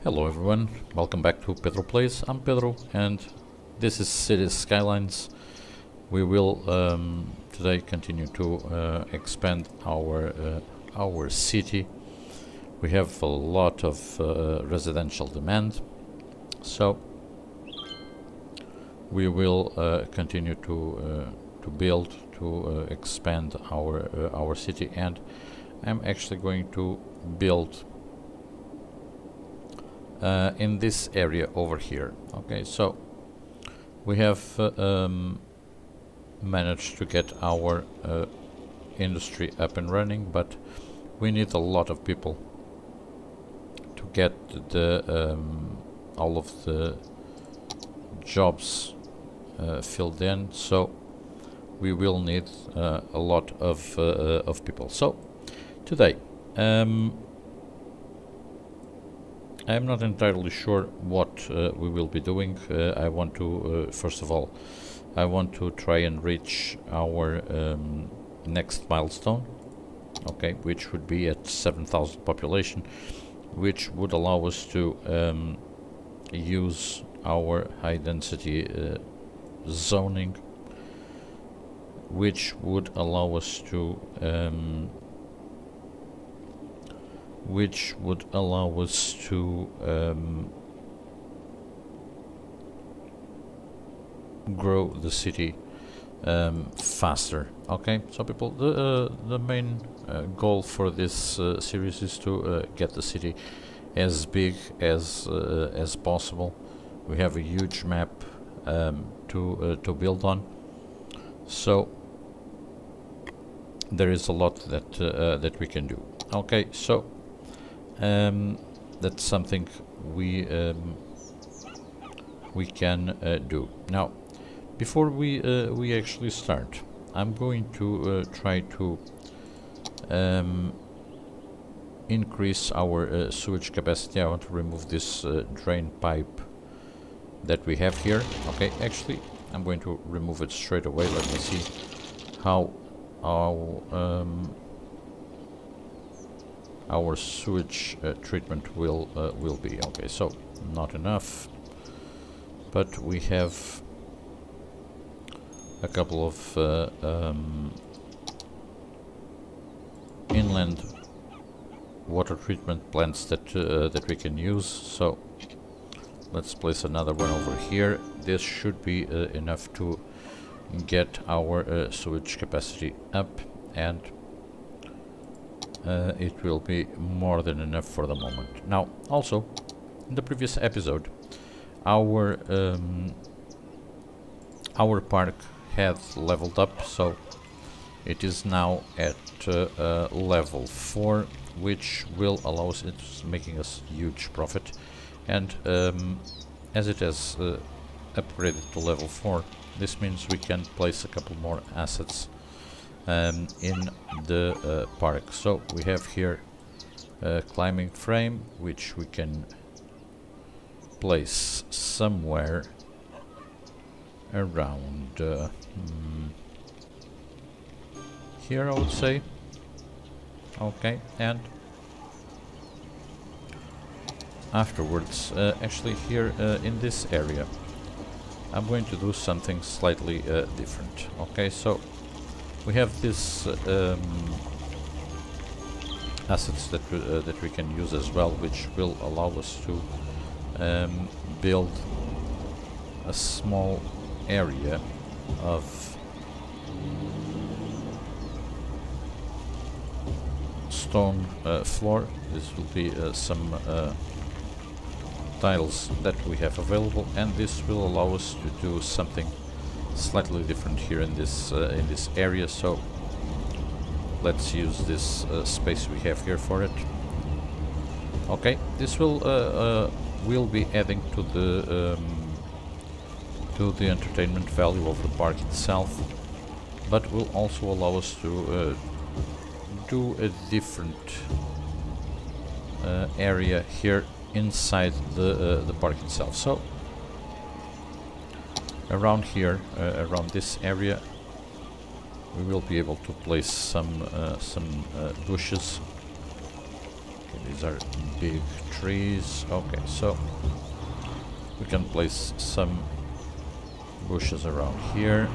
Hello everyone, welcome back to Pedro Plays. I'm Pedro and this is Cities Skylines. We will today continue to expand our city. We have a lot of residential demand, so we will continue to build, to expand our city, and I'm actually going to build in this area over here. Okay, so we have managed to get our industry up and running, but we need a lot of people to get the all of the jobs filled in, so we will need a lot of people. So today I'm not entirely sure what we will be doing. I want to, first of all, I want to try and reach our next milestone, okay, which would be at 7,000 population, which would allow us to use our high density zoning, which would allow us to grow the city faster. Okay, so people, the main goal for this series is to get the city as big as possible. We have a huge map to build on, so there is a lot that we can do. Okay, so that's something we can do. Now, before we actually start, I'm going to try to increase our sewage capacity. I want to remove this drain pipe that we have here. Okay, actually, I'm going to remove it straight away. Let me see how our sewage treatment will be. Okay, so not enough, but we have a couple of inland water treatment plants that we can use. So let's place another one over here. This should be enough to get our sewage capacity up, and it will be more than enough for the moment. Now, also, in the previous episode, our park had leveled up, so it is now at level 4, which will allow us, it's making us huge profit, and as it has upgraded to level 4, this means we can place a couple more assets in the park. So we have here a climbing frame, which we can place somewhere around here, I would say. Okay, and afterwards, actually here in this area, I'm going to do something slightly different. Okay, so we have this assets that we can use as well, which will allow us to build a small area of stone floor. This will be some tiles that we have available, and this will allow us to do something slightly different here in this area. So let's use this space we have here for it. Okay, this will be adding to the entertainment value of the park itself, but will also allow us to do a different area here inside the park itself. So around here, around this area, we will be able to place some bushes. Okay, These are big trees. Okay, so we can place some bushes around here.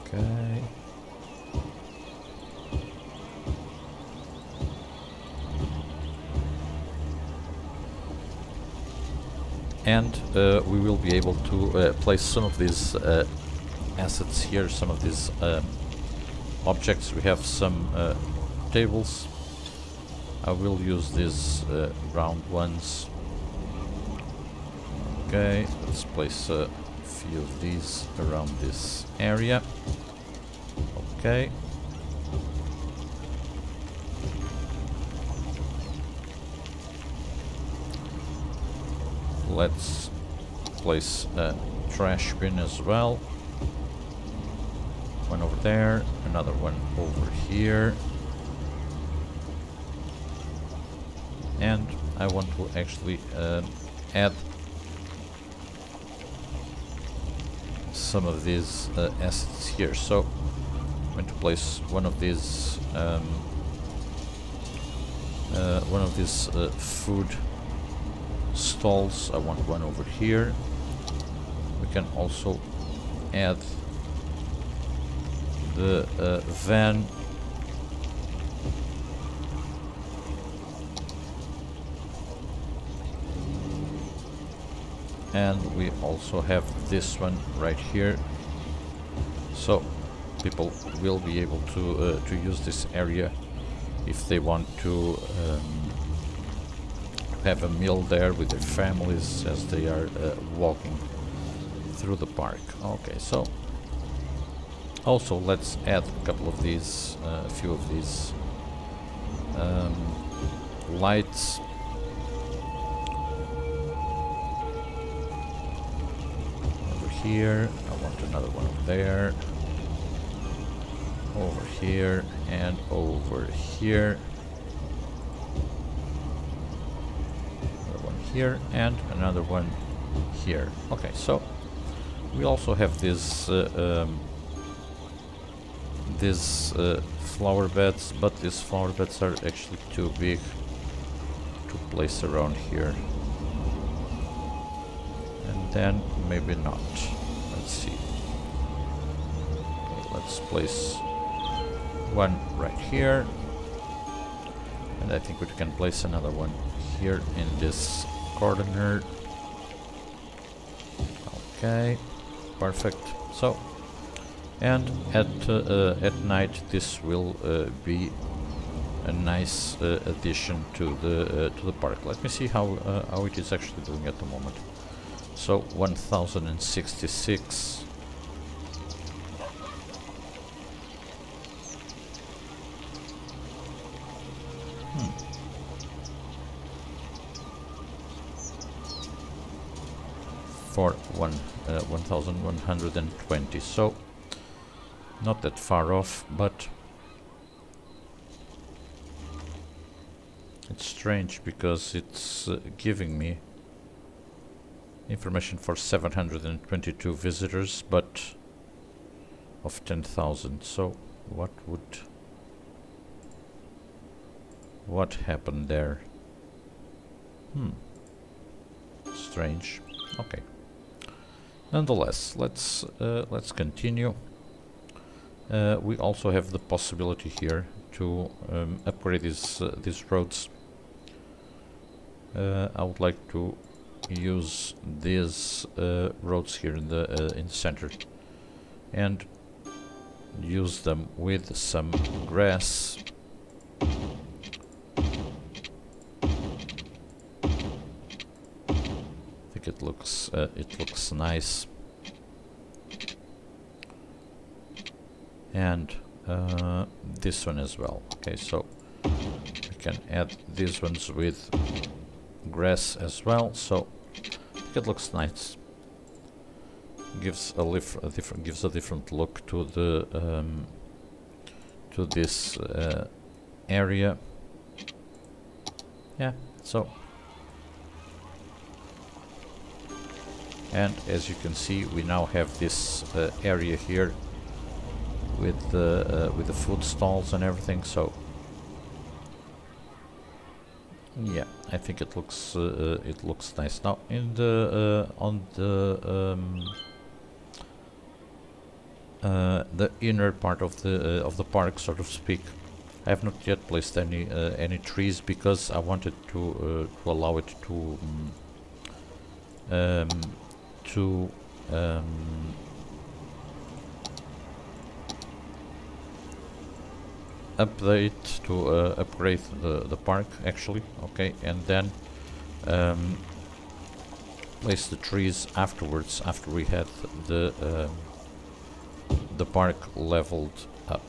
Okay. And we will be able to place some of these assets here, some of these objects. We have some tables. I will use these round ones. Okay, let's place a few of these around this area. Okay. Let's place a trash bin as well. One over there, another one over here. And I want to actually add some of these assets here. So I'm going to place one of these food stalls. I want one over here. We can also add the van. And we also have this one right here. So people will be able to use this area if they want to have a meal there with their families as they are walking through the park. Okay, so also let's add a couple of these, a few of these lights. Over here, I want another one over there. Over here and over here. Here and another one here. Okay, so we also have these flower beds, but these flower beds are actually too big to place around here. And then maybe not. Let's see. Okay, let's place one right here, and I think we can place another one here in this corner. Okay, perfect. So, and at night this will be a nice addition to the park. Let me see how it is actually doing at the moment. So 1066. For 1120, so not that far off, but it's strange because it's giving me information for 722 visitors, but of 10,000. So what happened there? Strange. Okay. Nonetheless, let's continue. We also have the possibility here to upgrade these roads. I would like to use these roads here in the center and use them with some grass. It looks nice, and this one as well. Okay, so we can add these ones with grass as well. So it looks nice. Gives a different look to the to this area. Yeah, so. And as you can see, we now have this area here with the food stalls and everything. So yeah, I think it looks nice. Now in the the inner part of the park, so to speak, I have not yet placed any trees because I wanted to allow it to upgrade the park actually. Okay, and then place the trees afterwards, after we had the park leveled up.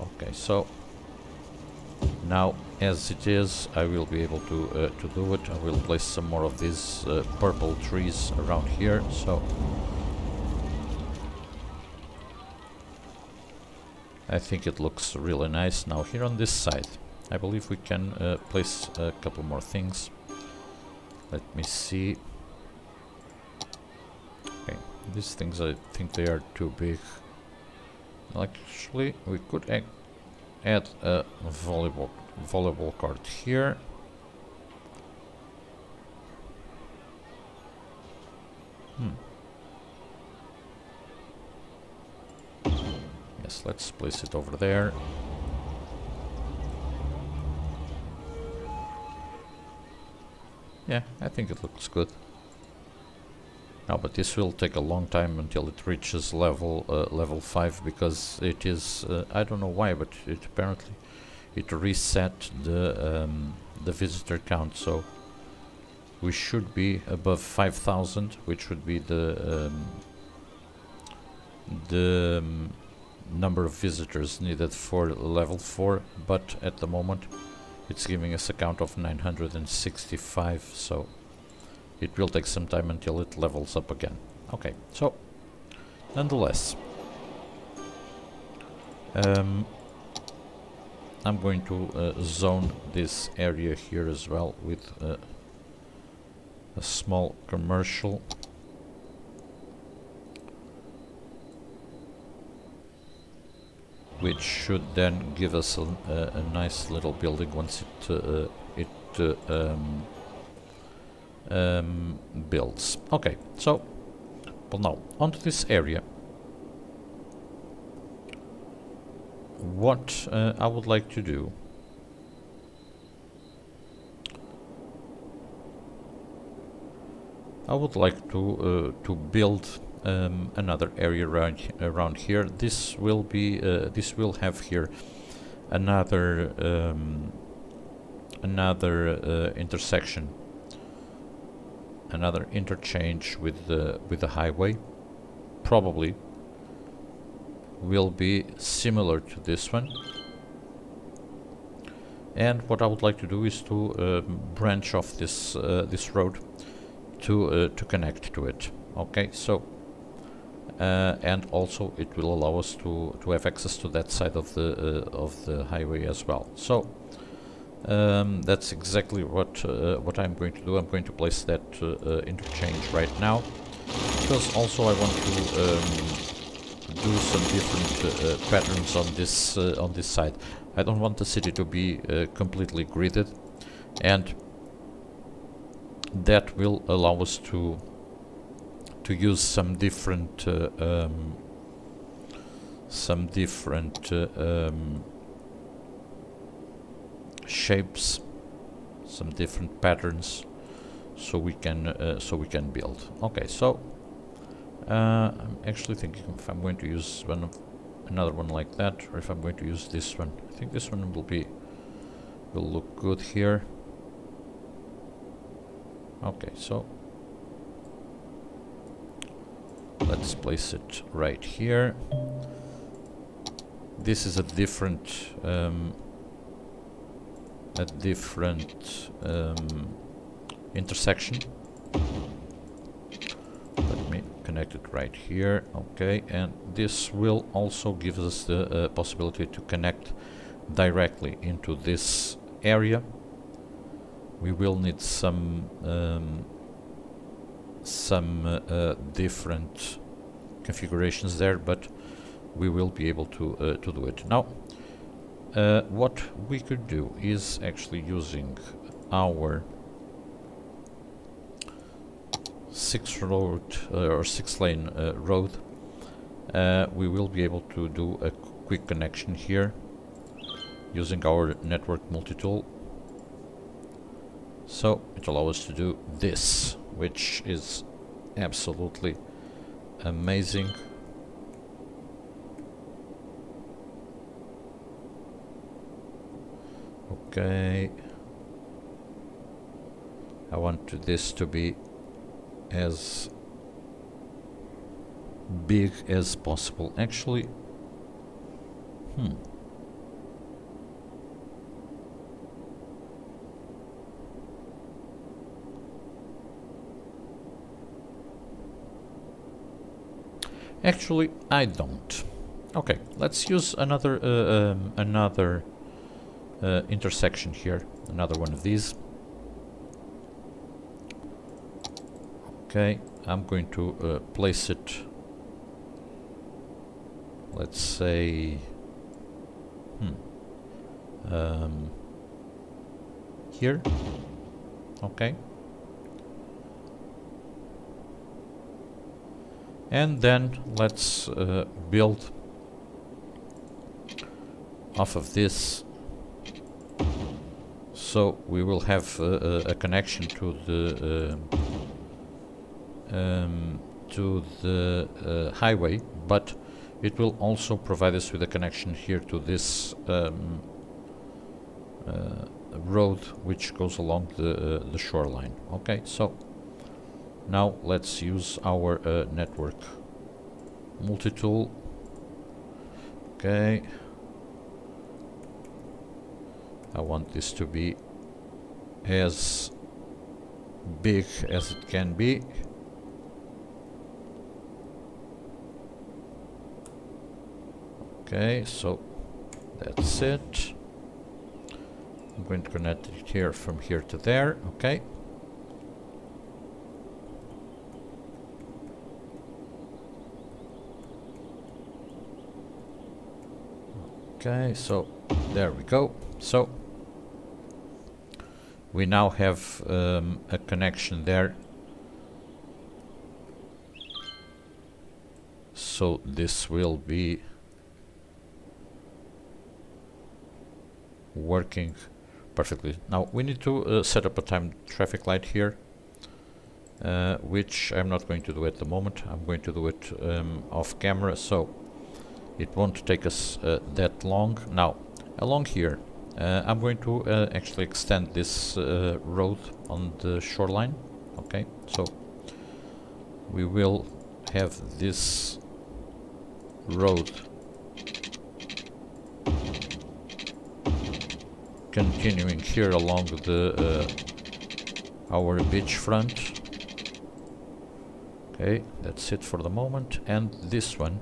Okay, so now as it is, I will be able to do it. I will place some more of these purple trees around here. So I think it looks really nice. Now here on this side, I believe we can place a couple more things. Let me see. Okay, these things, I think they are too big. Actually, we could add a volleyball court here. Yes, let's place it over there. Yeah, I think it looks good. Now, but this will take a long time until it reaches level 5, because it is I don't know why, but it apparently reset the visitor count. So we should be above 5,000, which would be the number of visitors needed for level 4, but at the moment it's giving us a count of 965, so it will take some time until it levels up again. Okay, so nonetheless, I'm going to zone this area here as well with a small commercial. Which should then give us a nice little building once it builds. Okay, so well, now onto this area. What I would like to do, I would like to build another area around here. This will be this will have here another intersection, another interchange with the highway. Probably will be similar to this one. And what I would like to do is to branch off this this road to connect to it. Okay, so and also it will allow us to have access to that side of the highway as well. So that's exactly what I'm going to do. I'm going to place that interchange right now, because also I want to do some different patterns on this side. I don't want the city to be completely gridded, and that will allow us to use some different shapes, some different patterns, so we can build. Okay, so I'm actually thinking if I'm going to use another one like that, or if I'm going to use this one. I think this one will look good here. Okay, so let's place it right here. This is a different intersection. Let me connect it right here. Okay, and this will also give us the possibility to connect directly into this area. We will need some different configurations there, but we will be able to do it. Now, what we could do is actually using our 6-lane road. We will be able to do a quick connection here using our network multi-tool. So it allows us to do this, which is absolutely amazing. Okay, I want this to be as big as possible. Actually, actually, I don't. Okay, let's use another intersection here. Another one of these. Okay, I'm going to place it. Let's say here. Okay. And then let's build off of this, so we will have a connection to the highway, but it will also provide us with a connection here to this road which goes along the shoreline. Okay, so now let's use our network multi-tool. Okay, I want this to be as big as it can be. Okay, so that's it. I'm going to connect it here from here to there. Okay. Okay, so there we go. So we now have a connection there. So this will be working perfectly. Now we need to set up a timed traffic light here, which I'm not going to do at the moment. I'm going to do it off camera, so it won't take us that long. Now along here I'm going to actually extend this road on the shoreline. Okay, so we will have this road continuing here along the our beachfront. Okay, that's it for the moment, and this one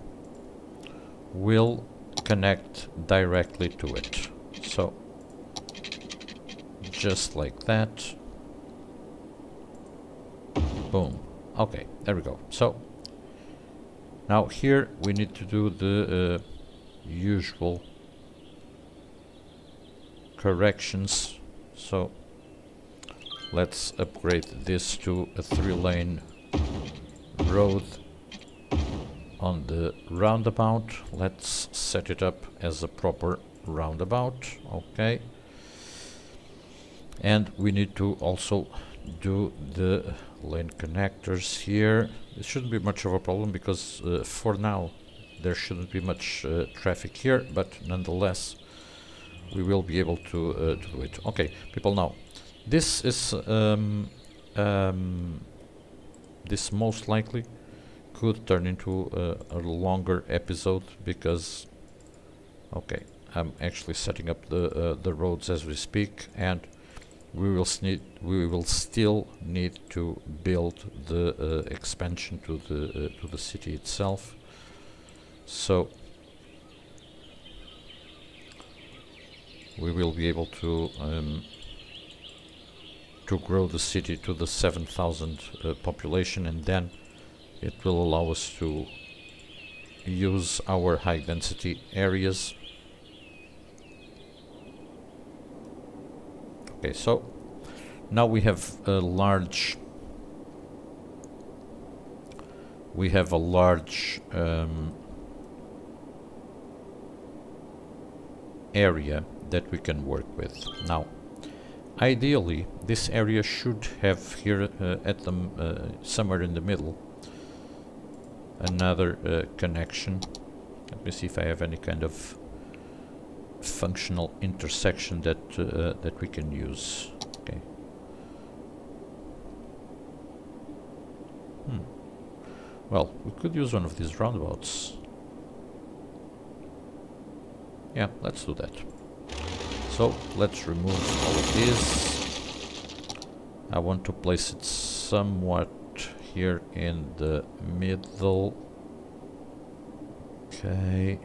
will connect directly to it. So just like that. Boom. Okay, there we go. So now here we need to do the usual corrections. So let's upgrade this to a 3-lane road on the roundabout. Let's set it up as a proper roundabout. Okay, and we need to also do the lane connectors here. It shouldn't be much of a problem because for now there shouldn't be much traffic here, but nonetheless we will be able to do it. Okay, people, now this is this most likely could turn into a longer episode because, okay, I'm actually setting up the roads as we speak, and we will still need to build the expansion to the city itself. So we will be able to grow the city to the 7,000 population, and then it will allow us to use our high density areas. Okay, so now we have a large area that we can work with. Now, ideally, this area should have here at the somewhere in the middle another connection. Let me see if I have any kind of functional intersection that that we can use. Okay. Well, we could use one of these roundabouts. Yeah, let's do that. So let's remove all of this. I want to place it somewhat here in the middle. Okay.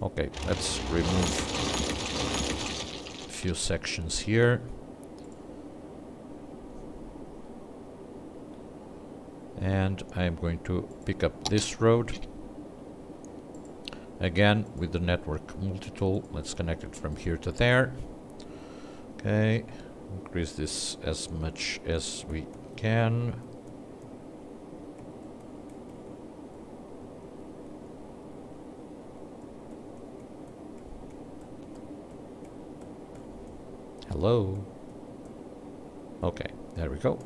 Okay, let's remove a few sections here. And I'm going to pick up this road. Again, with the network multi-tool, let's connect it from here to there. Okay, increase this as much as we can. Hello. Okay, there we go.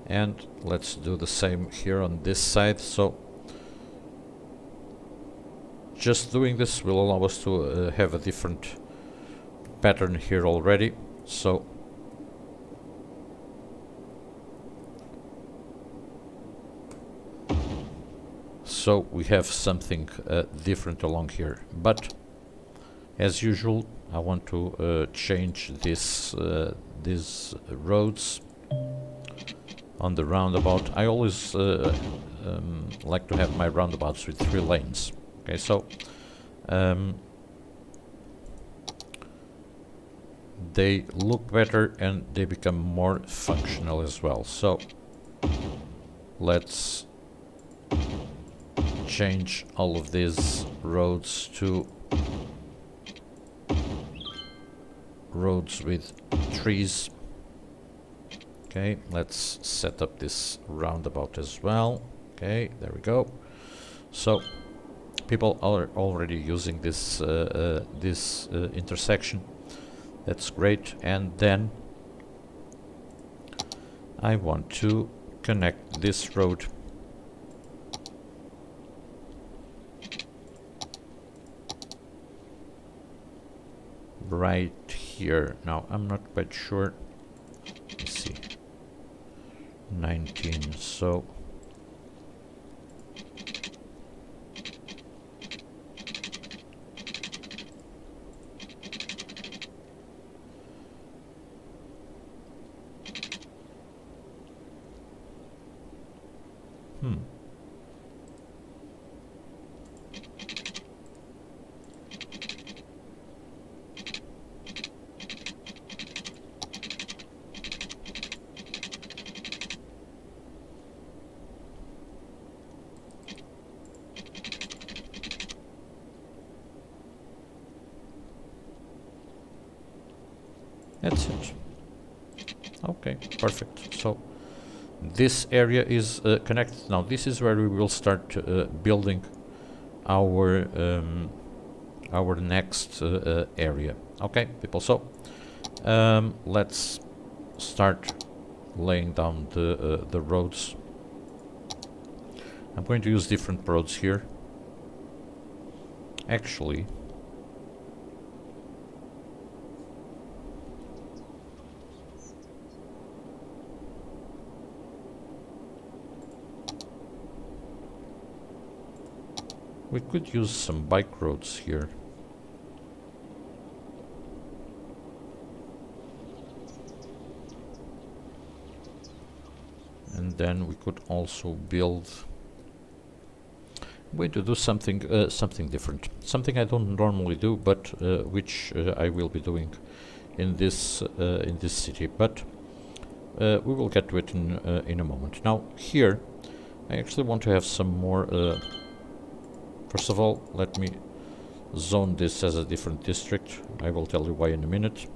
And let's do the same here on this side. So just doing this will allow us to have a different pattern here already. So we have something different along here. But as usual, I want to change this these roads on the roundabout. I always like to have my roundabouts with 3 lanes. Okay, so they look better and they become more functional as well. So let's change all of these roads to roads with trees. Okay, let's set up this roundabout as well. Okay, there we go. So people are already using this intersection. That's great. And then I want to connect this road right here. Now I'm not quite sure. Let's see. 19, so that's it. Okay, perfect. So this area is connected. Now this is where we will start building our next area. Okay, people. So let's start laying down the roads. I'm going to use different roads here. Actually, we could use some bike roads here. And then we could also build... I'm going to do something different, something I don't normally do, but which I will be doing in this city. But we will get to it in a moment. Now here, I actually want to have some more. First of all, let me zone this as a different district. I will tell you why in a minute.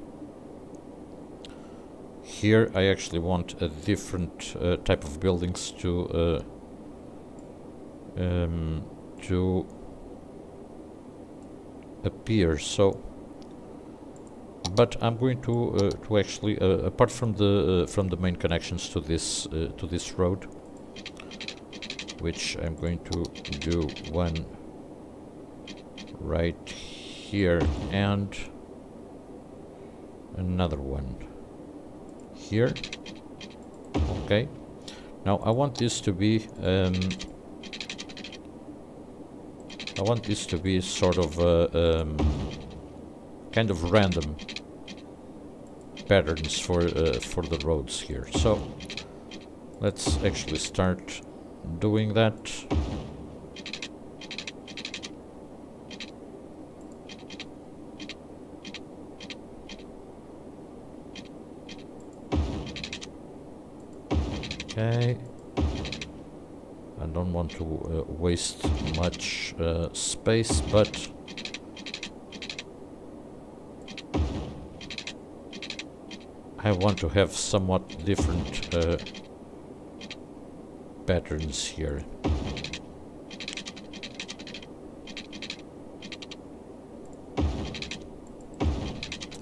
Here I actually want a different type of buildings to appear. So, but I'm going to actually apart from the main connections to this road, which I'm going to do one right here and another one here. Okay, now I want this to be sort of kind of random patterns for the roads here. So let's actually start doing that. Okay, I don't want to waste much space, but I want to have somewhat different patterns here.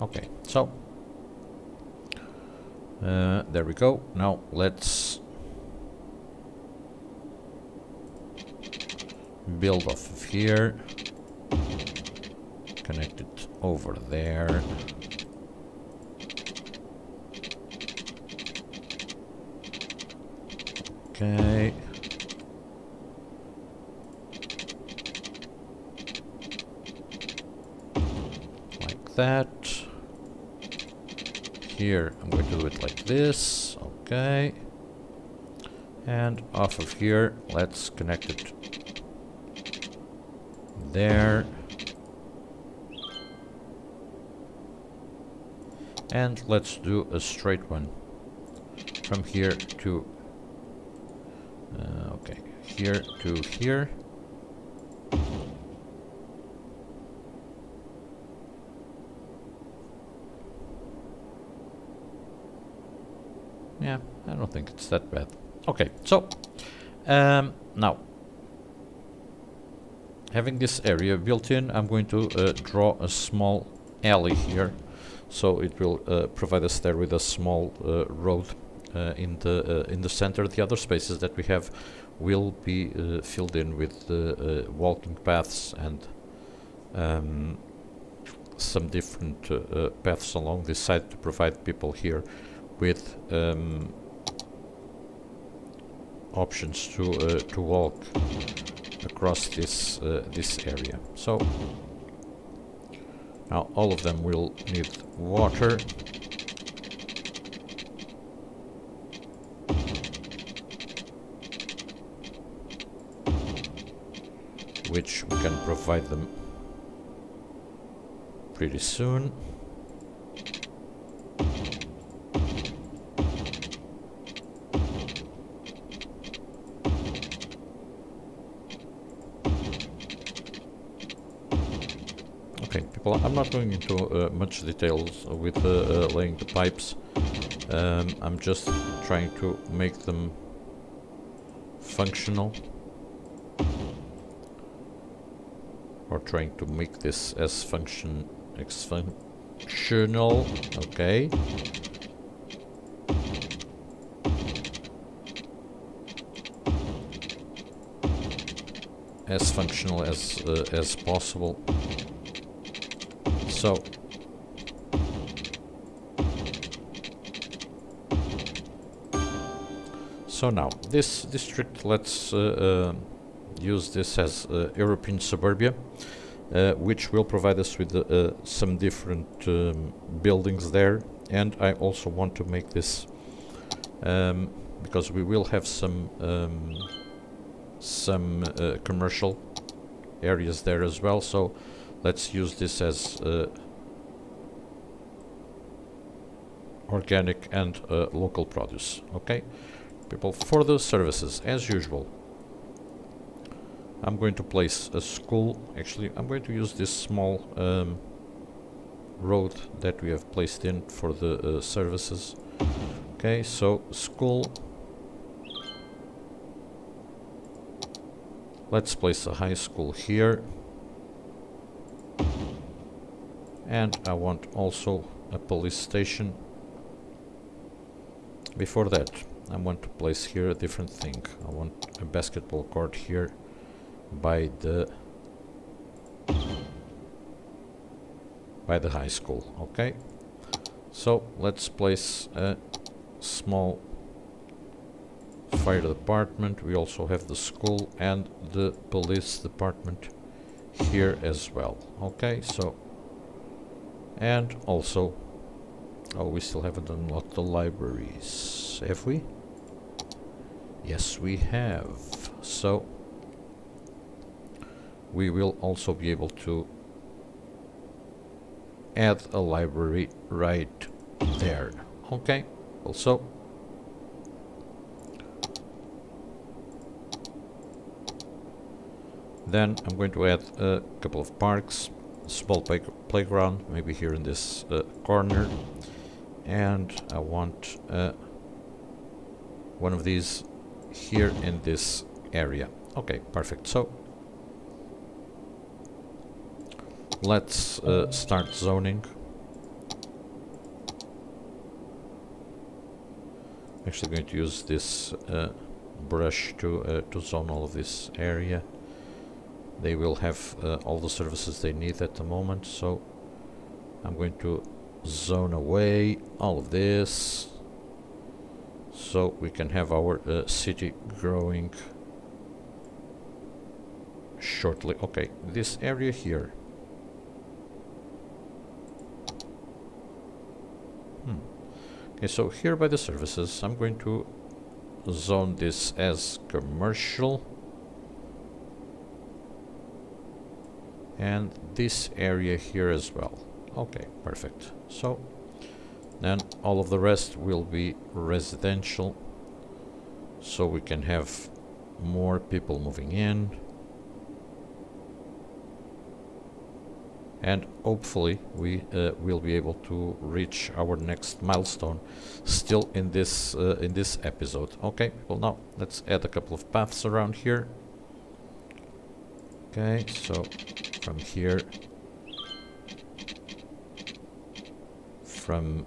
Okay, so there we go. Now let's build off of here, connect it over there. Okay. Like that. Here I'm going to do it like this. Okay. And off of here, let's connect it there. And let's do a straight one from here to okay, here to here. Yeah, I don't think it's that bad. Okay, so now having this area built in, I'm going to draw a small alley here, so it will provide us there with a small road in the center. The other spaces that we have will be filled in with walking paths and some different paths along this side to provide people here with options to walk across this area. So now all of them will need water. Which we can provide them pretty soon. Okay, people, I'm not going into much details with laying the pipes. I'm just trying to make them functional. Or trying to make this as functional, okay. As functional as possible. So now this district, let's use this as European suburbia, which will provide us with some different buildings there. And I also want to make this because we will have some some commercial areas there as well, so let's use this as organic and local produce. Okay, people, for the services, as usual, I'm going to place a school. Actually, I'm going to use this small road that we have placed in for the services. Okay, so school. Let's place a high school here. And I want also a police station. Before that, I want to place here a different thing. I want a basketball court here by the high school. Okay, so let's place a small fire department. We also have the school and the police department here as well. Okay, so, and also, oh, we still haven't unlocked the libraries, have we? Yes, we have. So we will also be able to add a library right there. Okay, also then I'm going to add a couple of parks, a small playground, maybe here in this corner, and I want one of these here in this area. Okay, perfect. So let's start zoning. I'm actually going to use this brush to zone all of this area. They will have all the services they need at the moment, so I'm going to zone away all of this so we can have our city growing shortly. Okay, this area here. Okay, so here by the services, I'm going to zone this as commercial. And this area here as well. Okay, perfect. So then all of the rest will be residential, so we can have more people moving in, and hopefully we will be able to reach our next milestone still in this episode. Okay, well, now let's add a couple of paths around here. Okay, so from here, from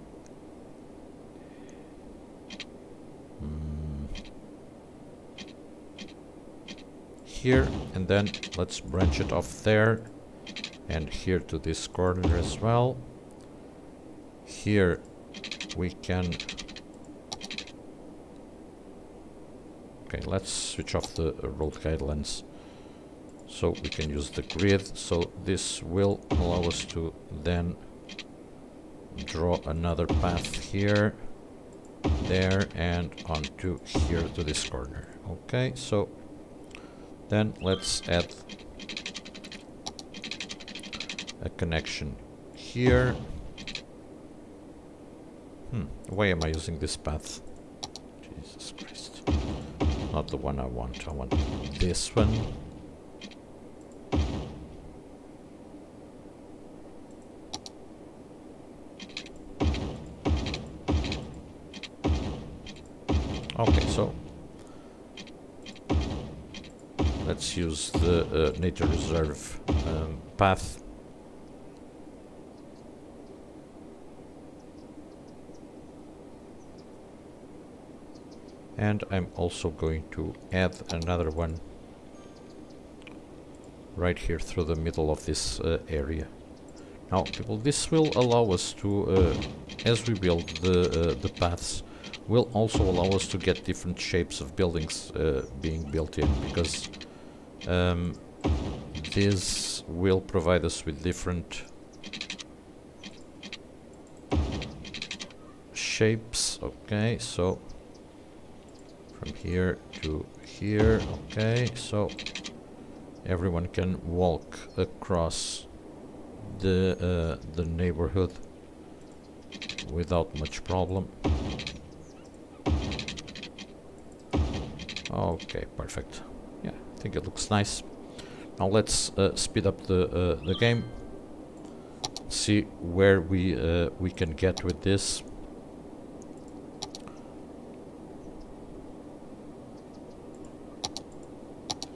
here, and then let's branch it off there, and here to this corner as well. Here we can, okay, let's switch off the road guidelines so we can use the grid. So this will allow us to then draw another path here, there, and onto here to this corner. Okay, so then let's add a connection here. Why am I using this path? Jesus Christ. Not the one I want. I want this one. Okay, so let's use the nature reserve path. And I'm also going to add another one right here through the middle of this area. Now, people, this will allow us to, as we build the paths, will also allow us to get different shapes of buildings being built in, because this will provide us with different shapes. Okay, so from here to here. Okay, so everyone can walk across the neighborhood without much problem. Okay, perfect. Yeah, I think it looks nice. Now let's speed up the game. See where we can get with this.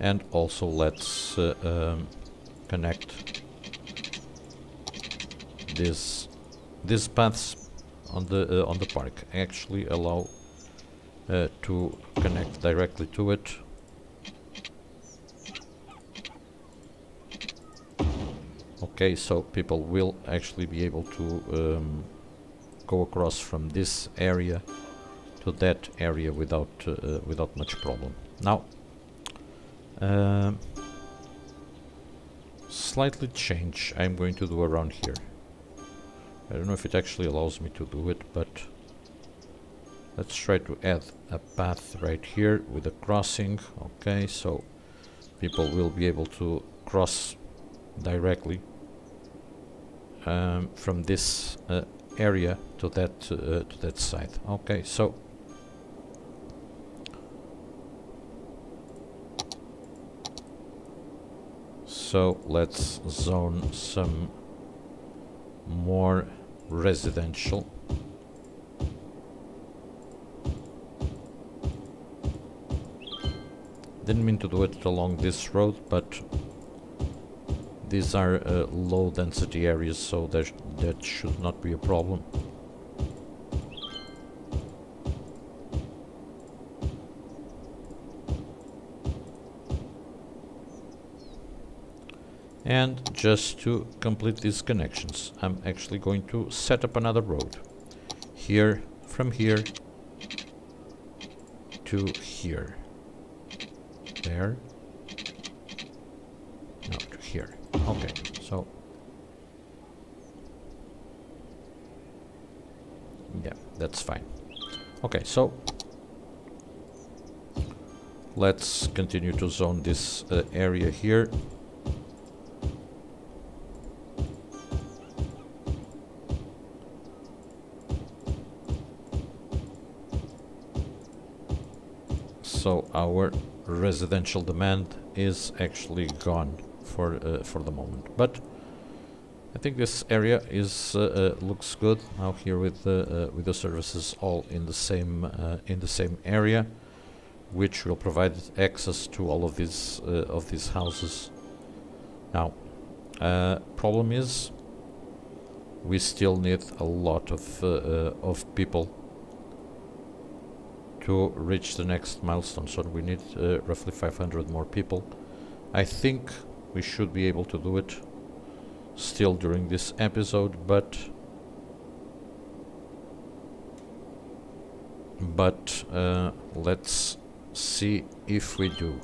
And also let's connect these paths on the park. Actually allow to connect directly to it. Okay, so people will actually be able to go across from this area to that area without without much problem. Now, slightly change I'm going to do around here. I don't know if it actually allows me to do it, but let's try to add a path right here with a crossing. Okay, so people will be able to cross directly from this area to that side. Okay, so let's zone some more residential. Didn't mean to do it along this road, but these are low density areas, so that should not be a problem. And just to complete these connections, I'm actually going to set up another road here, from here to here. There. No, to here. Okay, so yeah, that's fine. Okay, so let's continue to zone this area here. So our residential demand is actually gone for the moment, but I think this area is looks good now here with the services all in the same area, which will provide access to all of these houses. Now, problem is we still need a lot of people to reach the next milestone, so we need roughly 500 more people. I think we should be able to do it still during this episode, but let's see if we do.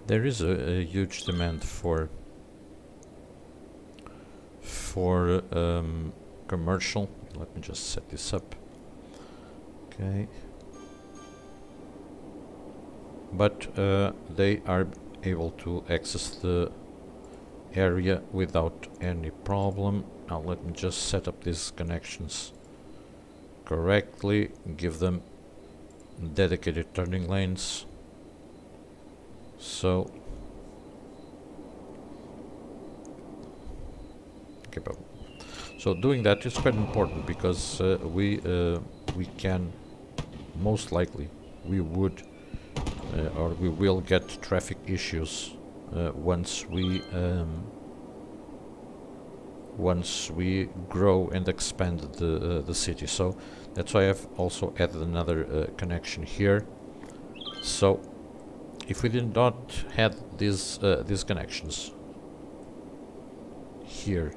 There is a huge demand for commercial. Let me just set this up. Okay, but they are able to access the area without any problem. Now let me just set up these connections correctly, give them dedicated turning lanes. So so doing that is quite important, because we can most likely we will get traffic issues once we grow and expand the city. So that's why I've also added another connection here. So if we did not have these connections here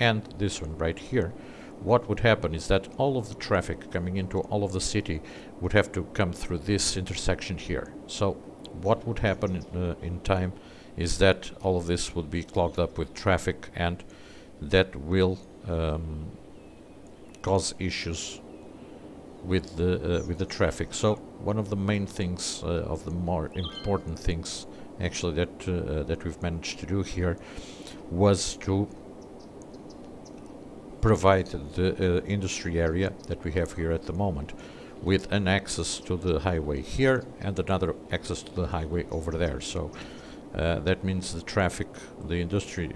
and this one right here, what would happen is that all of the traffic coming into all of the city would have to come through this intersection here. So what would happen in time is that all of this would be clogged up with traffic, and that will cause issues with the traffic. So one of the main things, of the more important things actually that we've managed to do here, was to provide the industry area that we have here at the moment with an access to the highway here and another access to the highway over there. So that means the traffic, the industry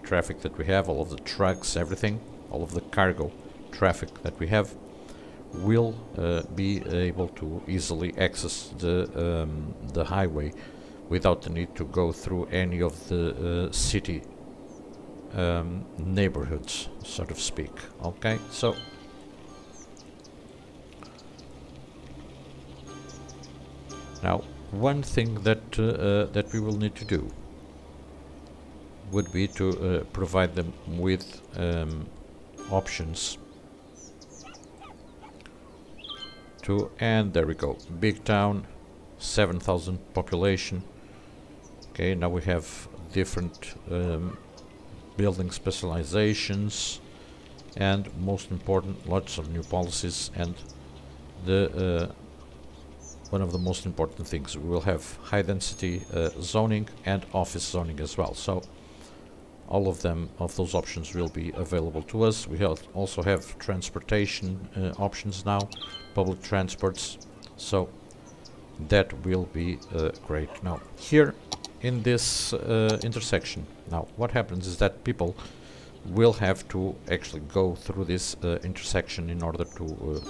traffic that we have, all of the trucks, everything, all of the cargo traffic that we have, will be able to easily access the highway without the need to go through any of the city neighborhoods, so to speak. Okay, so now one thing that that we will need to do would be to provide them with options to, and there we go, big town, 7,000 population. Okay, now we have different building specializations, and most important, lots of new policies, and the one of the most important things, we will have high density zoning and office zoning as well. So all of those options will be available to us. We also have transportation options now, public transports, so that will be great. Now here in this intersection, now what happens is that people will have to actually go through this intersection in order to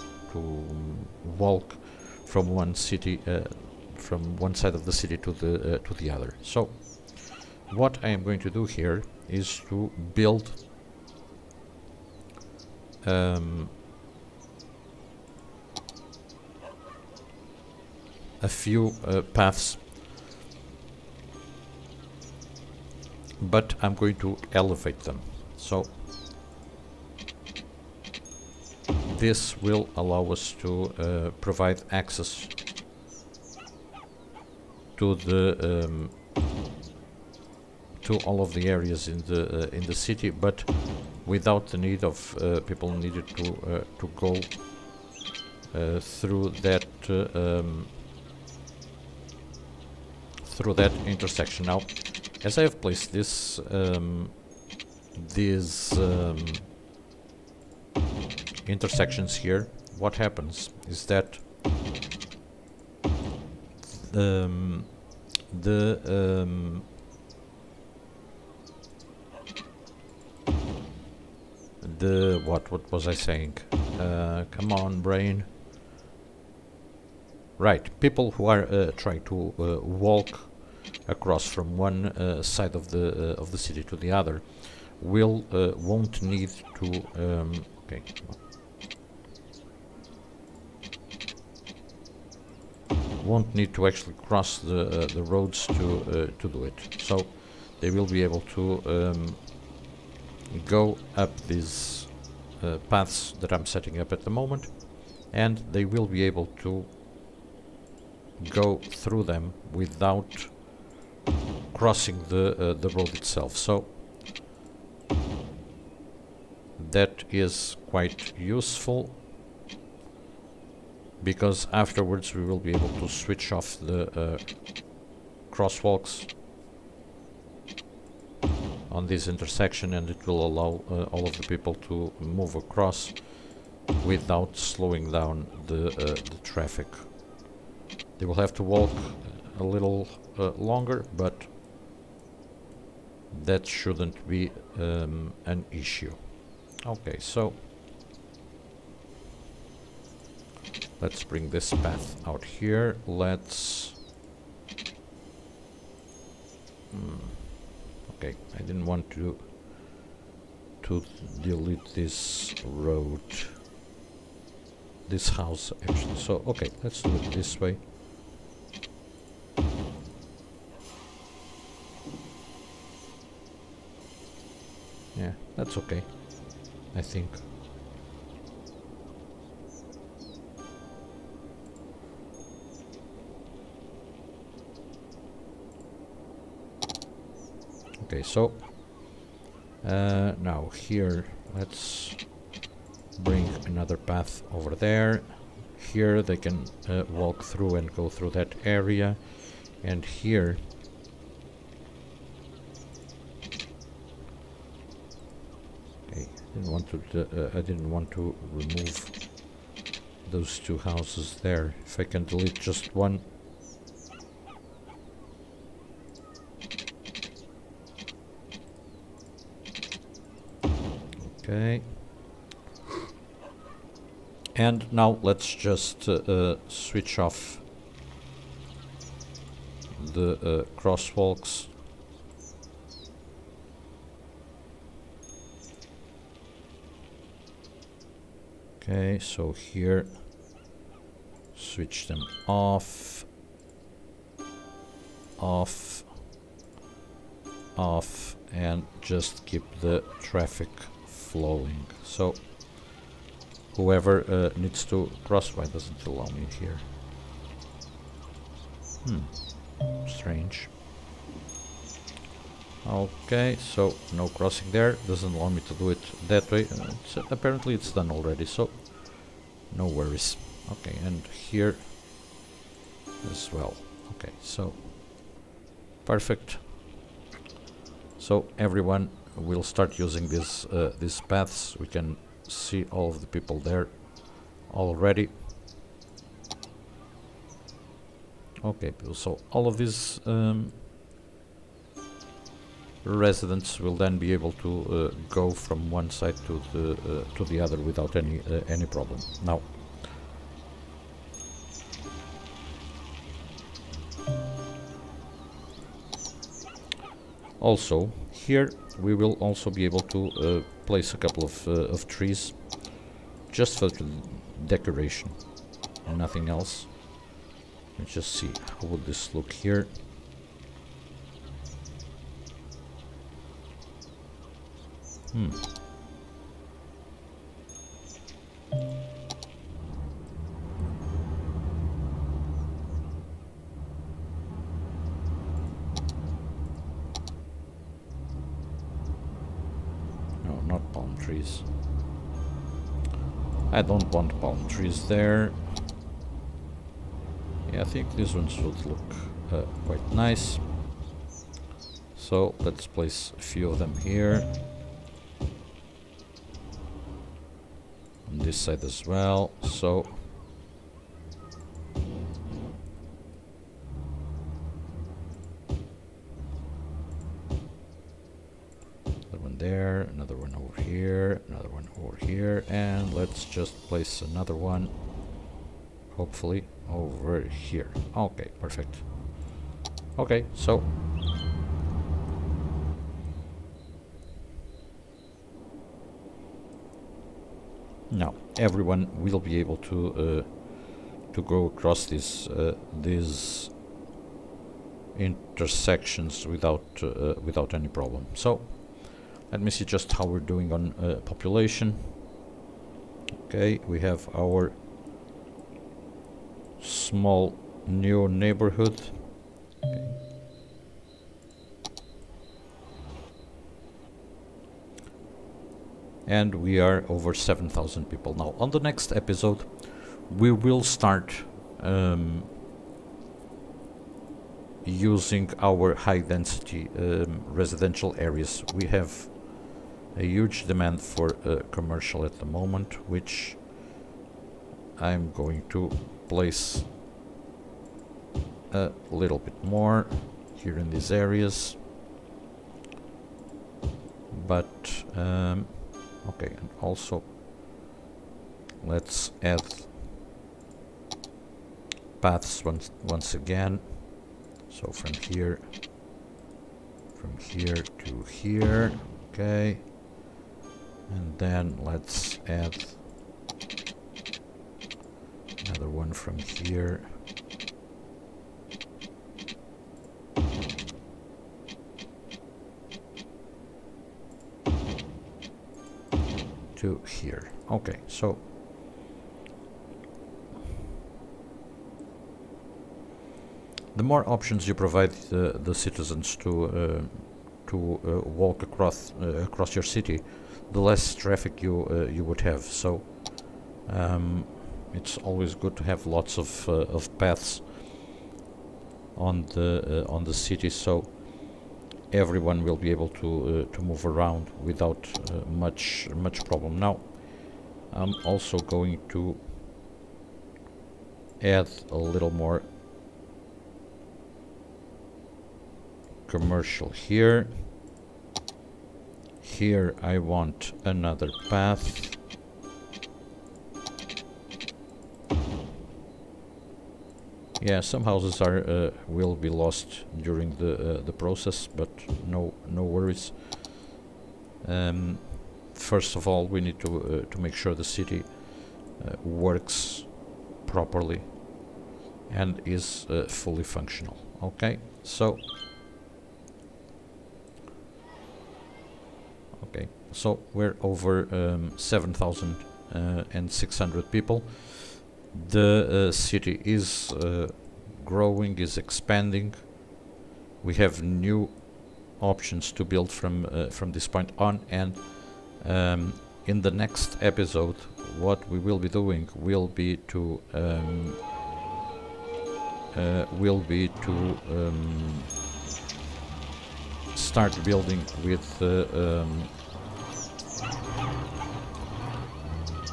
walk from one city, from one side of the city to the other. So what I am going to do here is to build a few paths, but I'm going to elevate them. So this will allow us to provide access to the to all of the areas in the city, but without the need of people needed to go through that intersection. Now, as I have placed this these intersections here, what happens is that what was I saying? Come on, brain. Right, people who are trying to walk across from one side of the city to the other will won't need to okay. Won't need to actually cross the roads to do it. So they will be able to go up these paths that I'm setting up at the moment, and they will be able to go through them without crossing the road itself. So that is quite useful, because afterwards we will be able to switch off the crosswalks on this intersection, and it will allow all of the people to move across without slowing down the traffic. They will have to walk a little longer, but that shouldn't be an issue. Okay, so let's bring this path out here. Let's okay, I didn't want to delete this road, this house actually. So okay, let's do it this way. Yeah, that's okay, I think. Okay, so Now here, let's bring another path over there. Here they can walk through and go through that area, and here okay, I didn't want to remove those two houses there. If I can delete just one. Okay. And now let's just switch off the crosswalks. Okay, so here switch them off, off, off, and just keep the traffic flowing. So whoever needs to cross, why doesn't it allow me here? Strange. Okay, so no crossing there, doesn't allow me to do it that way. Apparently it's done already, so no worries. Okay, and here as well. Okay, so perfect. So everyone will start using these paths. We can see all of the people there already. Okay, so all of these residents will then be able to go from one side to the other without any problem. Now, also here we will also be able to place a couple of trees just for decoration and nothing else. Let's just see how would this look here. No, not palm trees. I don't want palm trees there. Yeah, I think these ones would look quite nice. So let's place a few of them here. On this side as well. So another one there, another one over here, another one over here, and let's just place another one, hopefully over here. Okay, perfect. Okay, so now everyone will be able to go across these intersections without any problem. So let me see just how we're doing on population. Okay, we have our small new neighborhood. Okay. And we are over 7,000 people now. On the next episode we will start using our high density residential areas. We have a huge demand for commercial at the moment, which I'm going to place a little bit more here in these areas. But okay, and also let's add paths once again. So from here to here. Okay, and then let's add another one from here to here. Okay, so the more options you provide the citizens to to walk across your city, the less traffic you would have. So it's always good to have lots of paths on the city, so everyone will be able to move around without much problem. Now I'm also going to add a little more commercial here. Here I want another path. Yeah, some houses are will be lost during the process, but no worries. First of all, we need to make sure the city works properly and is fully functional. Okay, so we're over 7,600 people. The city is growing, is expanding. We have new options to build from this point on, and in the next episode, what we will be doing will be to start building with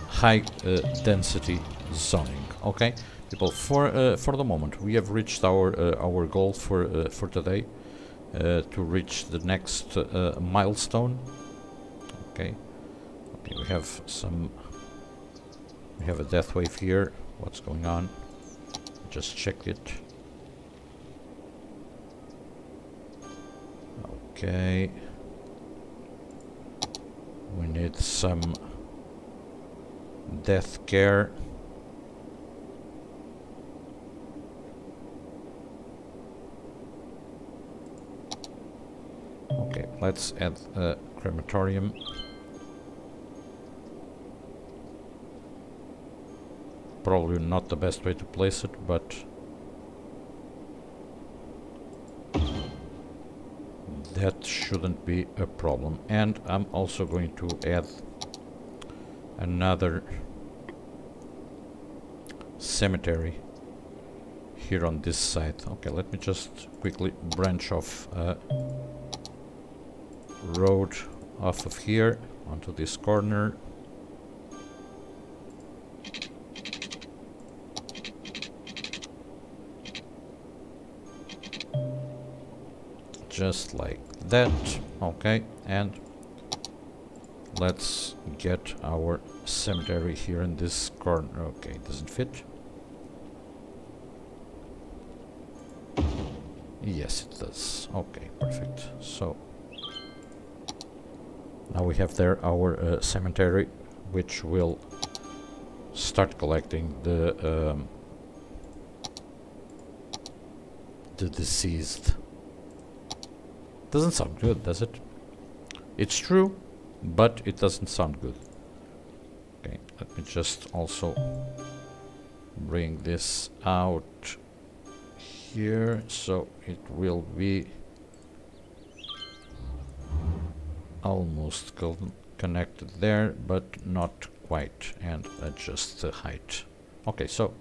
high density zoning. Okay, people, for the moment we have reached our goal for today, to reach the next milestone. Okay, we have a death wave here. What's going on? Just check it. Okay, we need some death care. Okay, let's add a crematorium. Probably not the best way to place it, but that shouldn't be a problem. And I'm also going to add another cemetery here on this side. Okay, let me just quickly branch off a road off of here onto this corner. Just like that. Okay, and let's get our cemetery here in this corner. Okay, it doesn't fit. Yes, it does. Okay, perfect. So now we have there our cemetery, which will start collecting the deceased. Doesn't sound good, does it? It's true, but it doesn't sound good. Okay, let me just also bring this out here, so it will be almost connected there, but not quite, and adjust the height. Okay, so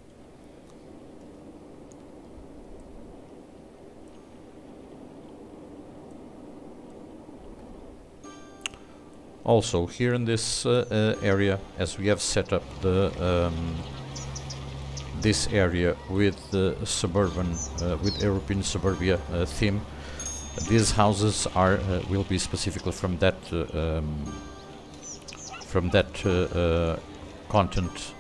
also here in this area, as we have set up the this area with the suburban with European suburbia theme, these houses are will be specifically from that content,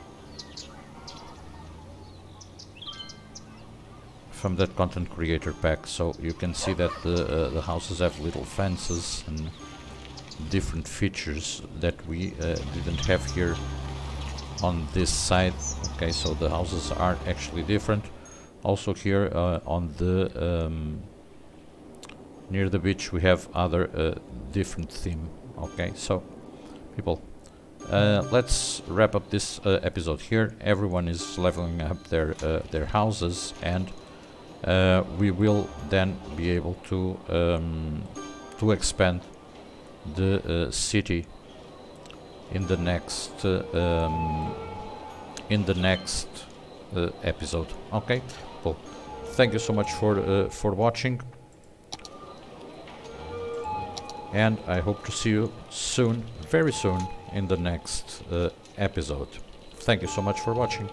from that content creator pack. So you can see that the houses have little fences and different features that we didn't have here on this side. Okay, so the houses are actually different. Also here on the near the beach we have other different theme. Okay, so people, let's wrap up this episode here. Everyone is leveling up their houses, and we will then be able to to expand the city in the next episode. Okay, well, thank you so much for watching, and I hope to see you soon, very soon, in the next episode. Thank you so much for watching.